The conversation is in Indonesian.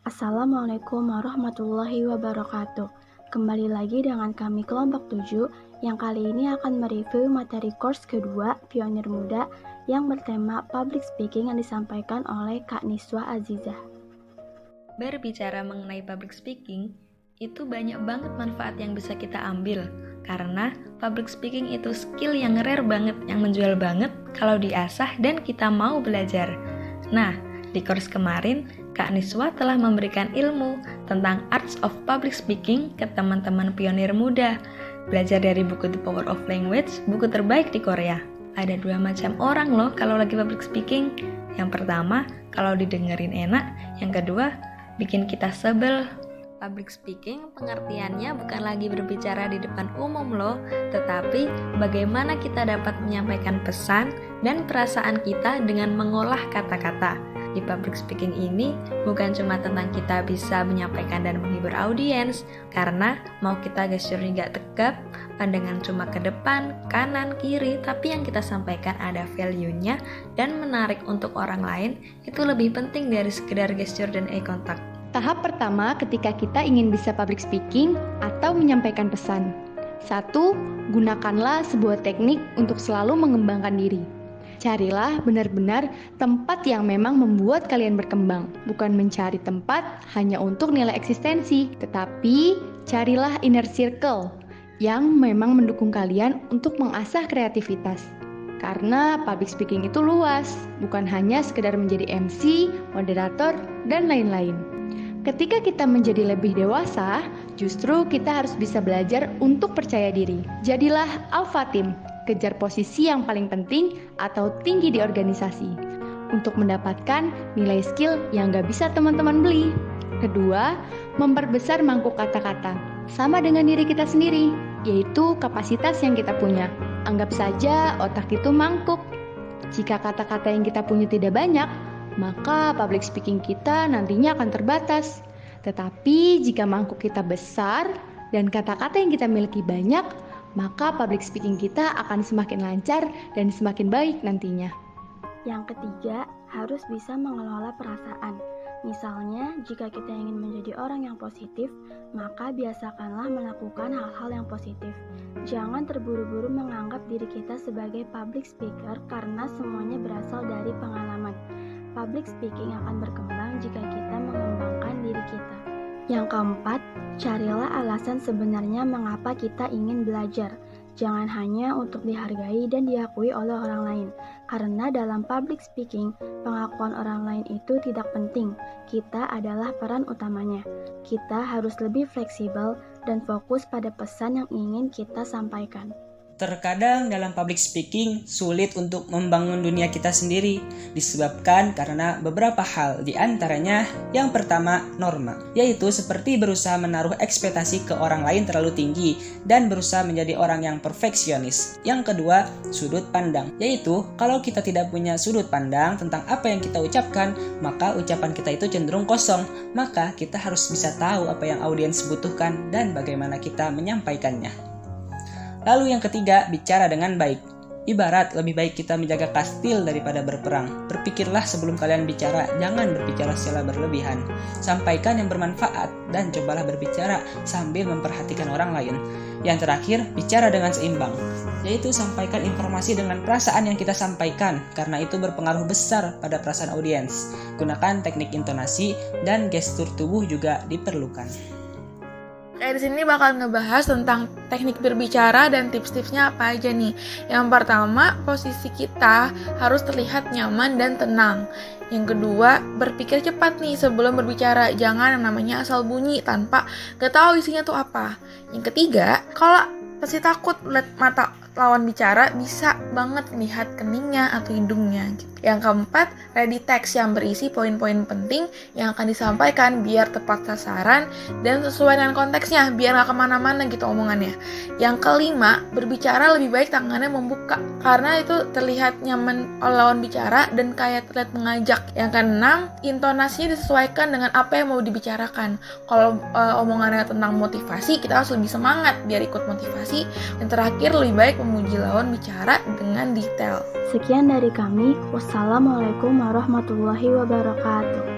Assalamualaikum warahmatullahi wabarakatuh. Kembali lagi dengan kami kelompok 7 yang kali ini akan mereview materi course kedua Pionir Muda yang bertema Public Speaking yang disampaikan oleh Kak Niswa Azizah. Berbicara mengenai public speaking, itu banyak banget manfaat yang bisa kita ambil. Karena public speaking itu skill yang rare banget, yang menjual banget kalau diasah dan kita mau belajar. Nah, di course kemarin, Kak Niswa telah memberikan ilmu tentang Arts of Public Speaking ke teman-teman pionir muda. Belajar dari buku The Power of Language, buku terbaik di Korea. Ada 2 macam orang loh kalau lagi public speaking. Yang pertama, kalau didengerin enak. Yang kedua, bikin kita sebel. Public speaking pengertiannya bukan lagi berbicara di depan umum loh, tetapi bagaimana kita dapat menyampaikan pesan dan perasaan kita dengan mengolah kata-kata. Di public speaking ini bukan cuma tentang kita bisa menyampaikan dan menghibur audiens, karena mau kita gesturnya gak tegap, pandangan cuma ke depan, kanan, kiri, tapi yang kita sampaikan ada value-nya dan menarik untuk orang lain, itu lebih penting dari sekedar gestur dan eye contact. Tahap pertama ketika kita ingin bisa public speaking atau menyampaikan pesan. 1. Gunakanlah sebuah teknik untuk selalu mengembangkan diri. Carilah benar-benar tempat yang memang membuat kalian berkembang. Bukan mencari tempat hanya untuk nilai eksistensi, tetapi carilah inner circle yang memang mendukung kalian untuk mengasah kreativitas. Karena public speaking itu luas, bukan hanya sekedar menjadi MC, moderator, dan lain-lain. Ketika kita menjadi lebih dewasa, justru kita harus bisa belajar untuk percaya diri. Jadilah alpha team, kejar posisi yang paling penting atau tinggi di organisasi untuk mendapatkan nilai skill yang gak bisa teman-teman beli. Kedua, memperbesar mangkuk kata-kata. Sama dengan diri kita sendiri, yaitu kapasitas yang kita punya. Anggap saja otak itu mangkuk. Jika kata-kata yang kita punya tidak banyak, maka public speaking kita nantinya akan terbatas. Tetapi jika mangkuk kita besar dan kata-kata yang kita miliki banyak, maka public speaking kita akan semakin lancar dan semakin baik nantinya. Yang ketiga, harus bisa mengelola perasaan. Misalnya, jika kita ingin menjadi orang yang positif, maka biasakanlah melakukan hal-hal yang positif. Jangan terburu-buru menganggap diri kita sebagai public speaker karena semuanya berasal dari pengalaman. Public speaking akan berkembang jika kita mengembangkan diri kita. Yang keempat, carilah alasan sebenarnya mengapa kita ingin belajar. Jangan hanya untuk dihargai dan diakui oleh orang lain. Karena dalam public speaking, pengakuan orang lain itu tidak penting. Kita adalah peran utamanya. Kita harus lebih fleksibel dan fokus pada pesan yang ingin kita sampaikan. Terkadang dalam public speaking sulit untuk membangun dunia kita sendiri disebabkan karena beberapa hal, di antaranya yang pertama norma, yaitu seperti berusaha menaruh ekspektasi ke orang lain terlalu tinggi dan berusaha menjadi orang yang perfeksionis. Yang kedua, sudut pandang, yaitu kalau kita tidak punya sudut pandang tentang apa yang kita ucapkan, maka ucapan kita itu cenderung kosong. Maka kita harus bisa tahu apa yang audiens butuhkan dan bagaimana kita menyampaikannya. Lalu yang ketiga, bicara dengan baik. Ibarat lebih baik kita menjaga kastil daripada berperang. Berpikirlah sebelum kalian bicara, jangan berbicara secara berlebihan. Sampaikan yang bermanfaat dan cobalah berbicara sambil memperhatikan orang lain. Yang terakhir, bicara dengan seimbang, yaitu sampaikan informasi dengan perasaan yang kita sampaikan, karena itu berpengaruh besar pada perasaan audiens. Gunakan teknik intonasi dan gestur tubuh juga diperlukan. Di sini bakal ngebahas tentang teknik berbicara dan tips-tipsnya apa aja nih. Yang pertama, posisi kita harus terlihat nyaman dan tenang. Yang kedua, berpikir cepat nih sebelum berbicara. Jangan yang namanya asal bunyi tanpa gak tahu isinya tuh apa. Yang ketiga, kalau pasti takut lihat mata lawan bicara, bisa banget lihat keningnya atau hidungnya gitu. Yang keempat, ready text yang berisi poin-poin penting yang akan disampaikan biar tepat sasaran dan sesuai dengan konteksnya, biar gak kemana-mana gitu omongannya. Yang kelima, berbicara lebih baik tangannya membuka, karena itu terlihat nyaman oleh lawan bicara dan kayak terlihat mengajak. Yang keenam, intonasinya disesuaikan dengan apa yang mau dibicarakan. Kalau omongannya tentang motivasi, kita harus lebih semangat biar ikut motivasi. Dan terakhir, lebih baik memuji lawan bicara dengan detail. Sekian dari kami. Wassalamualaikum warahmatullahi wabarakatuh.